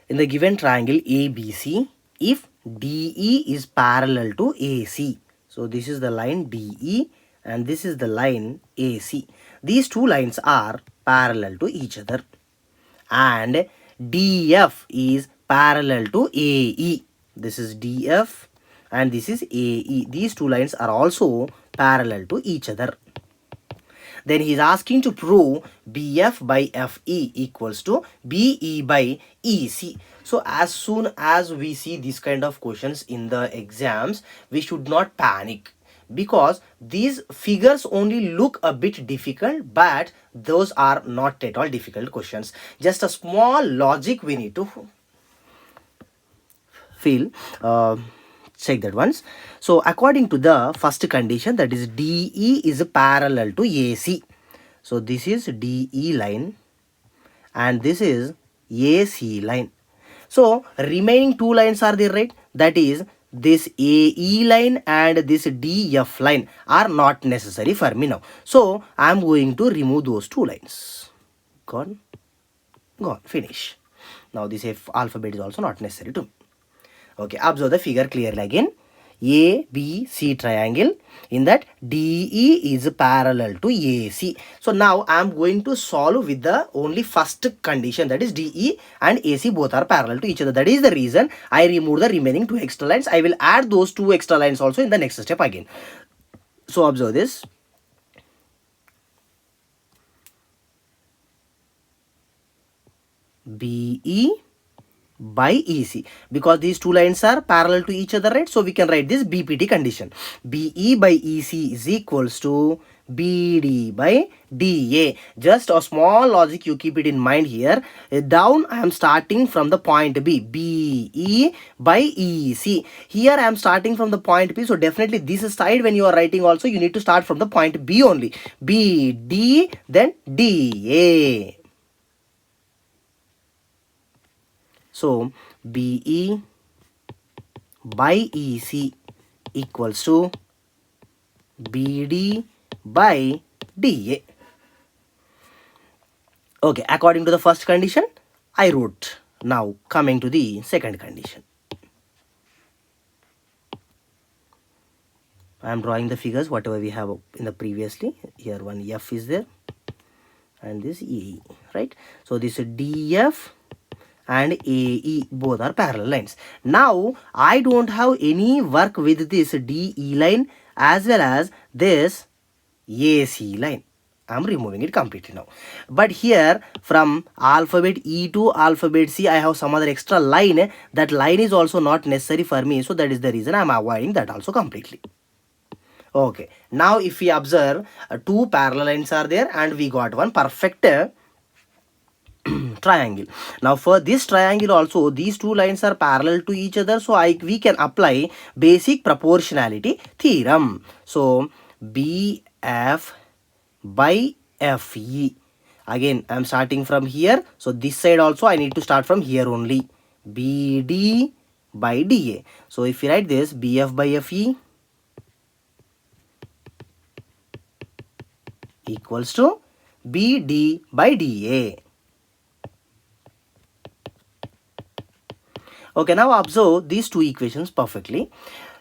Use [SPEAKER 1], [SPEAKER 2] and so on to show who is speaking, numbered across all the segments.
[SPEAKER 1] in the given triangle ABC, if DE is parallel to AC. So this is the line DE and this is the line AC. These two lines are parallel to each other. And DF is parallel to AE. This is DF and this is AE. These two lines are also parallel to each other. Then he is asking to prove BF by FE equals to BE by EC. So as soon as we see this kind of questions in the exams, we should not panic, because these figures only look a bit difficult, but those are not at all difficult questions. Just a small logic we need to feel. Check that once. So according to the first condition, that is DE is parallel to AC. So this is DE line and this is AC line. So remaining two lines are there, right? That is this AE line and this DF line are not necessary for me now. So I am going to remove those two lines. Gone, finish. Now this alphabet is also not necessary to me. Okay, observe the figure clearly again. ABC triangle, in that DE is parallel to AC. So now I am going to solve with the only first condition, that is DE and AC both are parallel to each other. That is the reason I remove the remaining two extra lines. I will add those two extra lines also in the next step again. So observe this. BE by EC, because these two lines are parallel to each other, right? So we can write this BPT condition. BE by EC is equals to BD by DA. Just a small logic, you keep it in mind here. Down I am starting from the point B, BE by EC. Here I am starting from the point B, so definitely this side when you are writing also you need to start from the point B only. BD then DA. So BE by EC equals to BD by DA. Okay, according to the first condition, I wrote. Now coming to the second condition. I am drawing the figures whatever we have in the previously. Here one F is there and this EE, right? So this is DF and AE both are parallel lines. Now I don't have any work with this DE line as well as this AC line. I am removing it completely now. But here from alphabet E to alphabet C I have some other extra line. That line is also not necessary for me. So that is the reason I am avoiding that also completely. Okay. Now if we observe, two parallel lines are there and we got one perfect triangle. Now for this triangle also these two lines are parallel to each other, so we can apply basic proportionality theorem. So BF by FE, again I am starting from here, so this side also I need to start from here only. BD by DA. So if you write this, BF by FE equals to BD by DA. Okay, now observe these two equations perfectly.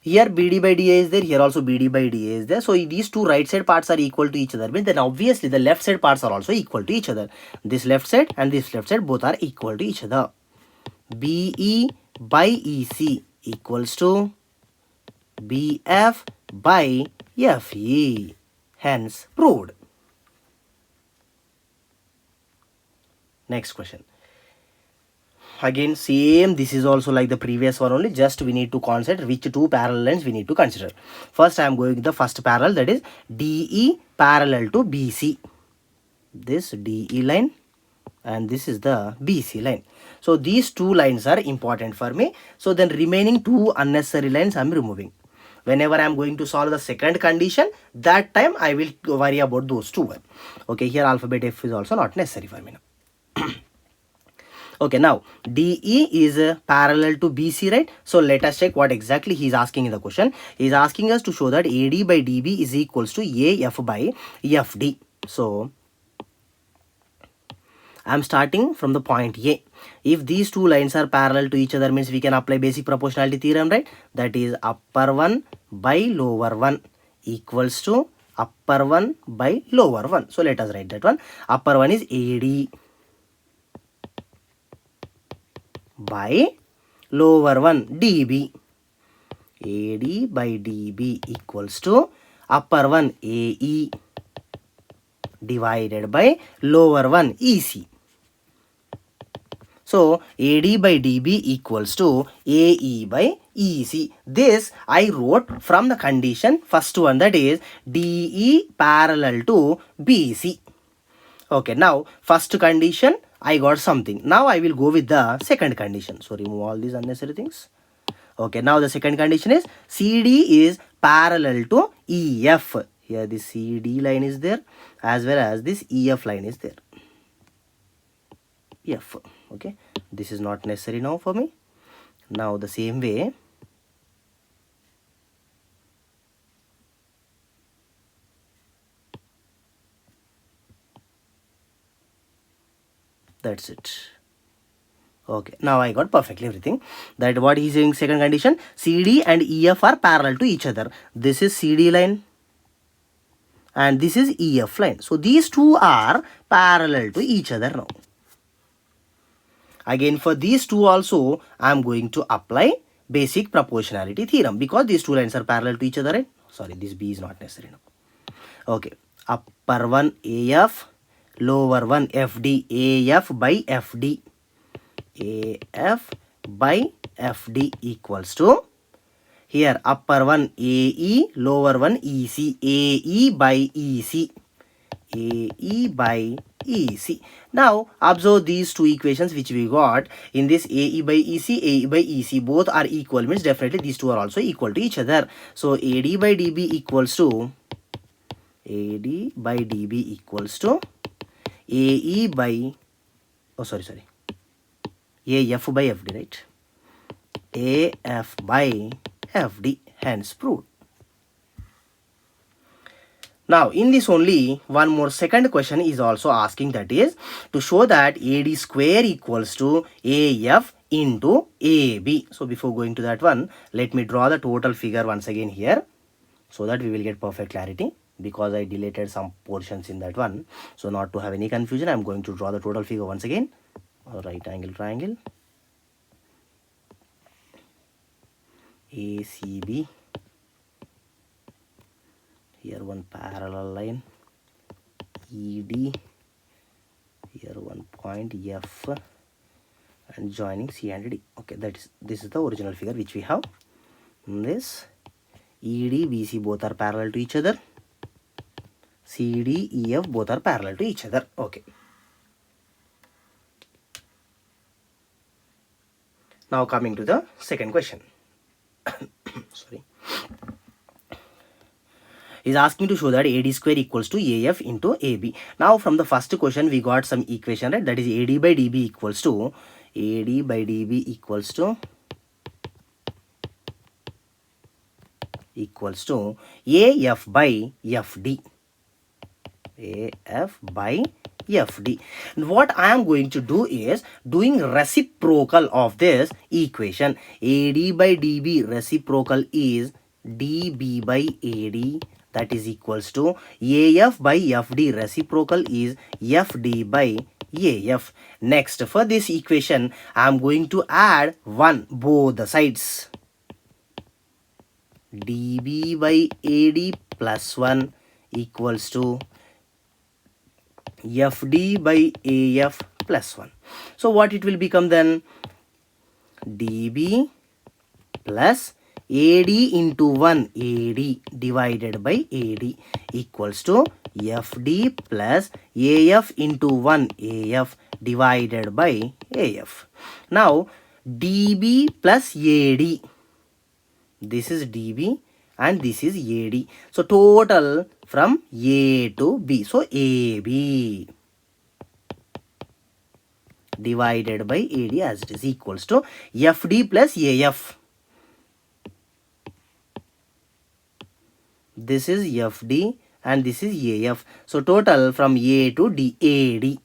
[SPEAKER 1] Here BD by DA is there, here also BD by DA is there. So these two right side parts are equal to each other, but then obviously the left side parts are also equal to each other. This left side and this left side both are equal to each other. BE by EC equals to BF by FE. Hence proved. Next question. Again same, this is also like the previous one only, just we need to consider which two parallel lines we need to consider. First I am going with the first parallel, that is DE parallel to BC. This DE line and this is the BC line. So these two lines are important for me. So then remaining two unnecessary lines I am removing. Whenever I am going to solve the second condition, that time I will worry about those two. Okay, here alphabet F is also not necessary for me now. Okay, now DE is parallel to BC, right? So let us check what exactly he is asking in the question. He is asking us to show that AD by DB is equals to AF by FD. So I'm starting from the point A. If these two lines are parallel to each other, means we can apply basic proportionality theorem, right? That is upper one by lower one equals to upper one by lower one. So let us write that one. Upper one is AD by lower one DB. AD by DB equals to upper one AE divided by lower one EC. So AD by DB equals to AE by EC. This I wrote from the condition first one, that is DE parallel to BC. Okay, now first condition I got something. Now I will go with the second condition. So remove all these unnecessary things. Okay, now the second condition is CD is parallel to EF. Here the CD line is there as well as this EF line is there. F. Okay, this is not necessary now for me. Now the same way, that's it. Okay, now I got perfectly everything. That what he's saying, second condition, CD and EF are parallel to each other. This is CD line and this is EF line. So these two are parallel to each other now. Again, for these two also, I am going to apply basic proportionality theorem because these two lines are parallel to each other, right? Sorry, this B is not necessary now. Okay, upper one AF, lower one FD, AF by FD. AF by FD equals to, here upper one AE, lower one EC, AE by EC. AE by EC. Now observe these two equations which we got in this AE by EC, AE by EC, both are equal, means definitely these two are also equal to each other. So AD by DB equals to AD by DB equals to AE by, oh sorry, AF by FD, right? AF by FD, hence proved. Now in this only one more second question is also asking, that is to show that AD square equals to AF into AB. So before going to that one, let me draw the total figure once again here so that we will get perfect clarity, because I deleted some portions in that one. So not to have any confusion, I am going to draw the total figure once again. Right angle triangle, ACB, here one parallel line, ED, here one point F, and joining C and D. Okay, this is the original figure which we have. This ED, BC both are parallel to each other. CD, EF both are parallel to each other. Okay. Now coming to the second question. Sorry. Is asking to show that AD square equals to AF into AB. Now from the first question we got some equation, right? That is AD by DB equals to AD by DB equals to AF by FD. AF by FD. And what I am going to do is doing reciprocal of this equation. AD by DB reciprocal is DB by AD, that is equals to AF by FD reciprocal is FD by AF. Next, for this equation I am going to add 1 both the sides. DB by AD plus 1 equals to FD by AF plus 1. So what it will become then? DB plus AD into 1 AD divided by AD equals to FD plus AF into 1 AF divided by AF. Now DB plus AD, this is DB and this is AD. So total from A to B. So AB divided by AD as it is equals to FD plus AF. This is FD and this is AF. So total from A to D, AD.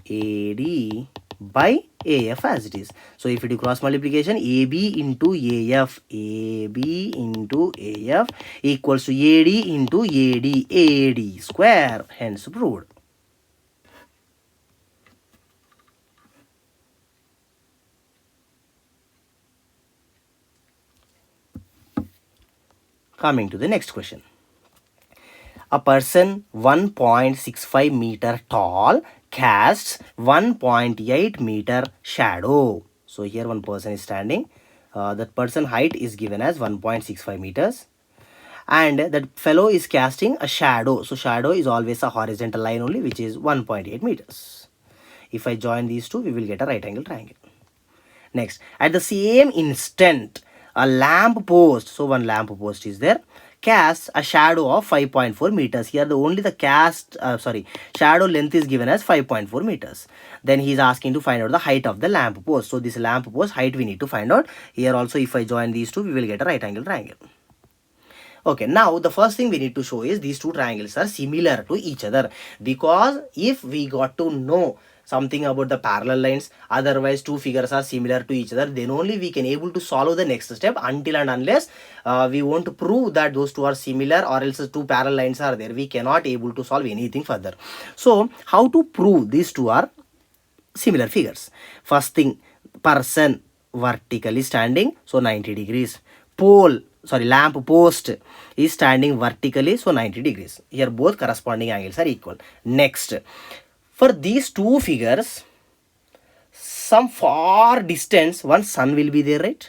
[SPEAKER 1] AD by AF as it is. So if you do cross multiplication, AB into AF, AB into AF equals to AD into AD, AD square, hence proved. Coming to the next question. A person 1.65 meter tall casts 1.8 meter shadow. So here one person is standing. That person height is given as 1.65 meters. And that fellow is casting a shadow. So shadow is always a horizontal line only, which is 1.8 meters. If I join these two, we will get a right angle triangle. Next, at the same instant, a lamp post, so one lamp post is there, casts a shadow of 5.4 meters. Here the only the shadow length is given as 5.4 meters. Then he is asking to find out the height of the lamp post. So this lamp post height we need to find out. Here also if I join these two, we will get a right angle triangle. Okay, now the first thing we need to show is these two triangles are similar to each other, because if we got to know something about the parallel lines, otherwise two figures are similar to each other, then only we can able to solve the next step. Until and unless we want to prove that those two are similar or else two parallel lines are there, we cannot able to solve anything further. So how to prove these two are similar figures? First thing, person vertically standing, so 90 degrees. Lamp post is standing vertically, so 90 degrees. Here both corresponding angles are equal. Next, for these two figures, some far distance, one sun will be there, right?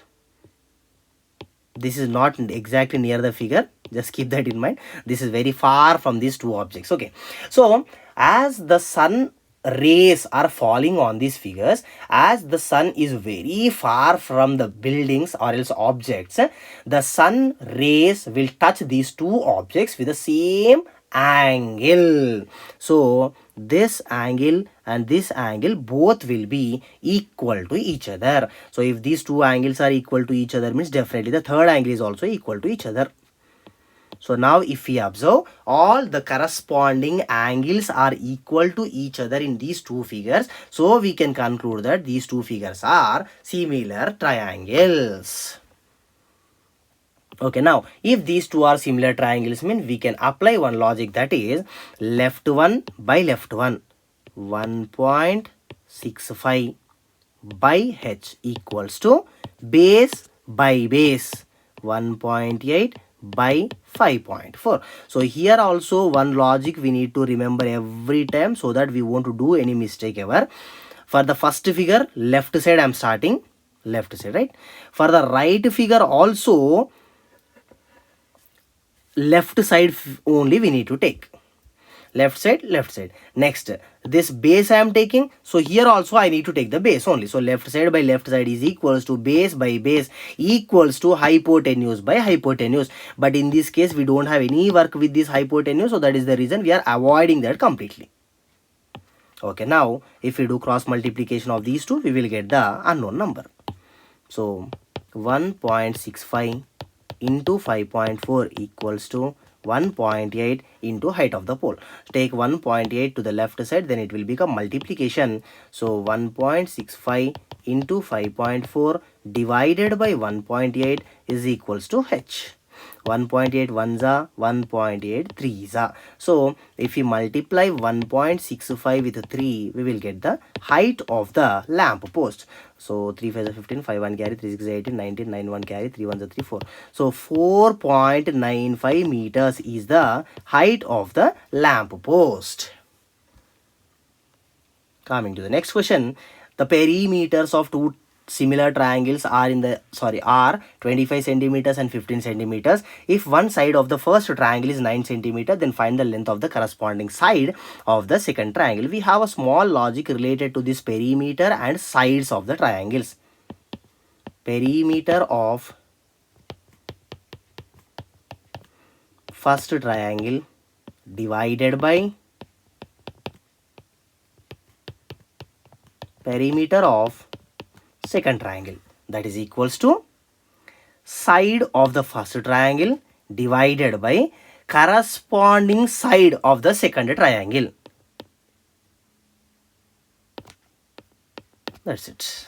[SPEAKER 1] This is not exactly near the figure, just keep that in mind. This is very far from these two objects. Okay, so as the sun rays are falling on these figures, as the sun is very far from the buildings or else objects, the sun rays will touch these two objects with the same angle. So this angle and this angle both will be equal to each other. So if these two angles are equal to each other, means definitely the third angle is also equal to each other. So now if we observe, all the corresponding angles are equal to each other in these two figures. So we can conclude that these two figures are similar triangles. Okay, now if these two are similar triangles, mean we can apply one logic, that is left one by left one, 1.65 by h equals to base by base, 1.8 by 5.4. So here also one logic we need to remember every time, so that we won't do any mistake ever. For the first figure, left side I am starting, left side, right? For the right figure also, left side only we need to take. Left side, left side. Next, this base I am taking, so here also I need to take the base only. So left side by left side is equals to base by base equals to hypotenuse by hypotenuse. But in this case we don't have any work with this hypotenuse, so that is the reason we are avoiding that completely. Okay, now if we do cross multiplication of these two, we will get the unknown number. So 1.65 into 5.4 equals to 1.8 into height of the pole. Take 1.8 to the left side, then it will become multiplication. So 1.65 into 5.4 divided by 1.8 is equals to h. 1.8 1s, 1.8 3s. So if we multiply 1.65 with 3, we will get the height of the lamp post. So 3 5 is 15, 5 1 carry, 3 6 is 18, 19, 9 1 carry, 3 1 is 3 4. So 4.95 meters is the height of the lamp post. Coming to the next question, the perimeters of two similar triangles are 25 centimeters and 15 centimeters. If one side of the first triangle is 9 centimeter, then find the length of the corresponding side of the second triangle. We have a small logic related to this perimeter and sides of the triangles. Perimeter of first triangle divided by perimeter of second triangle, that is equals to side of the first triangle divided by corresponding side of the second triangle. That's it.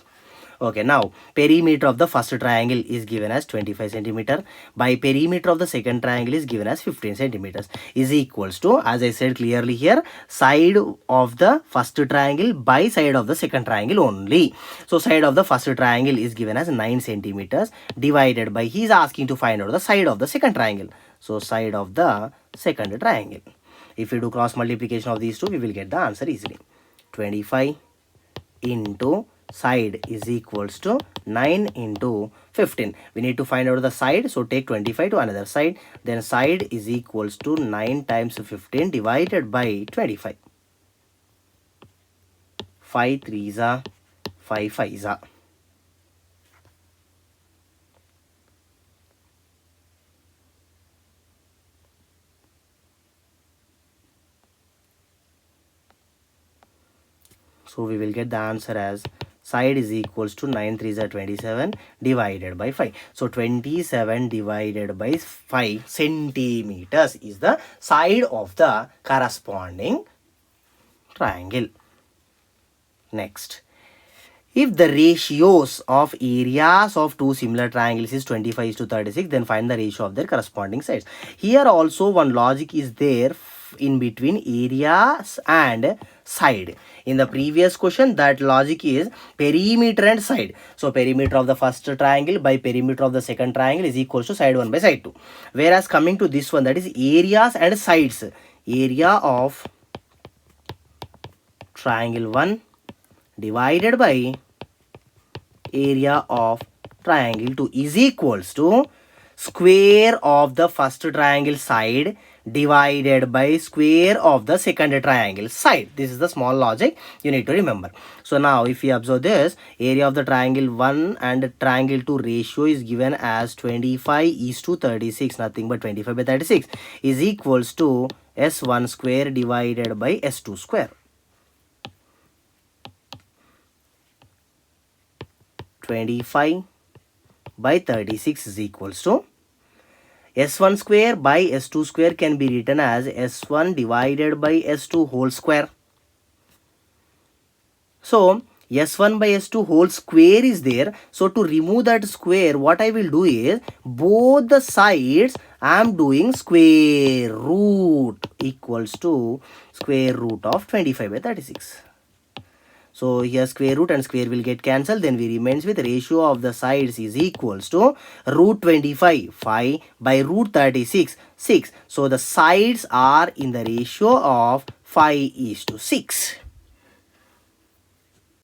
[SPEAKER 1] Okay, now perimeter of the first triangle is given as 25 centimeter by perimeter of the second triangle is given as 15 centimeters is equals to, as I said clearly here, side of the first triangle by side of the second triangle only. So side of the first triangle is given as 9 centimeters divided by, he is asking to find out the side of the second triangle. So side of the second triangle. If we do cross multiplication of these two, we will get the answer easily. 25 into side is equals to 9 into 15. We need to find out the side, so take 25 to another side, then side is equals to 9 times 15 divided by 25. 5 3s are 5 5s are. So we will get the answer as side is equals to 9 3s are 27 divided by 5. So 27 divided by 5 centimeters is the side of the corresponding triangle. Next, if the ratios of areas of two similar triangles is 25 to 36, then find the ratio of their corresponding sides. Here also one logic is there in between areas and side. In the previous question, that logic is perimeter and side. So perimeter of the first triangle by perimeter of the second triangle is equals to side 1 by side 2. Whereas coming to this one, that is areas and sides. Area of triangle 1 divided by area of triangle 2 is equals to square of the first triangle side divided by square of the second triangle side. This is the small logic you need to remember. So now if you observe this, area of the triangle 1 and triangle 2 ratio is given as 25 is to 36, nothing but 25 by 36 is equals to S1 square divided by S2 square. 25 by 36 is equals to S1 square by S2 square can be written as S1 divided by S2 whole square. So S1 by S2 whole square is there. So to remove that square, what I will do is both the sides I am doing square root equals to square root of 25 by 36. So here square root and square will get cancelled. Then we remains with ratio of the sides is equals to root 25 5 by root 36 6. So the sides are in the ratio of 5 is to 6.